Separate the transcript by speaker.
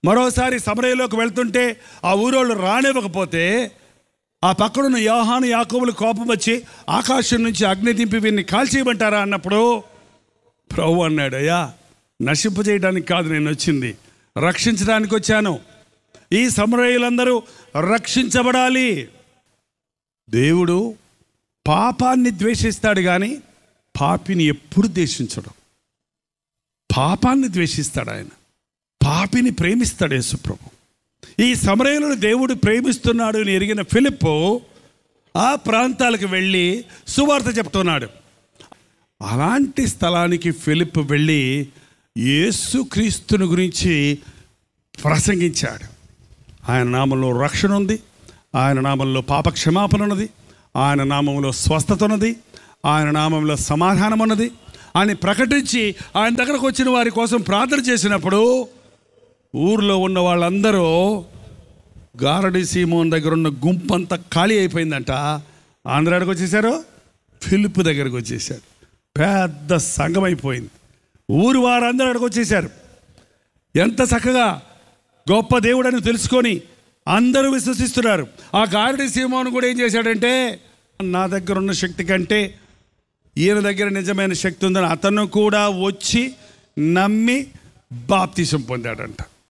Speaker 1: మరోసారి సమరయలోకి వెళ్తుంటే ఆ ఊరోళ్ళు రానివ్వకపోతే ఆ పక్కనున్న యోహాను యాకోబులు కోపం వచ్చి ఆకాశం నుంచి అగ్ని దింపి వీరిని కాల్చేయమంటారా అన్నప్పుడు ప్రభువు అన్నాడు, అయ్యా నశింపజేయడానికి కాదు నేను వచ్చింది, రక్షించడానికి వచ్చాను. ఈ సమరయులందరూ రక్షించబడాలి. దేవుడు పాపాన్ని ద్వేషిస్తాడు కానీ పాపిని ఎప్పుడు ద్వేషించడు. పాపాన్ని ద్వేషిస్తాడు ఆయన, పాపిని ప్రేమిస్తాడు యేసుప్రభు. ఈ సమరయులను దేవుడు ప్రేమిస్తున్నాడు అని ఎరిగిన ఫిలిప్పు ఆ ప్రాంతాలకు వెళ్ళి సువార్త చెప్తున్నాడు. అలాంటి స్థలానికి ఫిలిప్పు వెళ్ళి యేసుక్రీస్తుని గురించి ప్రసంగించాడు. ఆయన నామంలో రక్షణ ఉంది, ఆయన నామంలో పాప క్షమాపణ ఉన్నది, ఆయన నామంలో స్వస్థత ఉన్నది, ఆయన నామంలో సమాధానం ఉన్నది అని ప్రకటించి ఆయన దగ్గరకు వచ్చిన వారి కోసం ప్రార్థన చేసినప్పుడు ఊర్లో ఉన్న వాళ్ళందరూ గారడి సీమోన్ దగ్గర ఉన్న గుంపంతా ఖాళీ అయిపోయిందంట. అందరూ ఎక్కడికి వచ్చేసారు? ఫిలిప్పు దగ్గరకు వచ్చేసారు. పెద్ద సంఘం అయిపోయింది. ఊరు వారందరూ ఎక్కడికి వచ్చేసారు. ఎంత చక్కగా గొప్ప దేవుడని తెలుసుకొని అందరూ విశ్వసిస్తున్నారు. ఆ గారడి సీమోను కూడా ఏం చేశాడంటే, నా దగ్గర ఉన్న శక్తి కంటే ఈయన దగ్గర నిజమైన శక్తి ఉందని అతను కూడా వచ్చి నమ్మి బాప్తిసం పొందాడంట.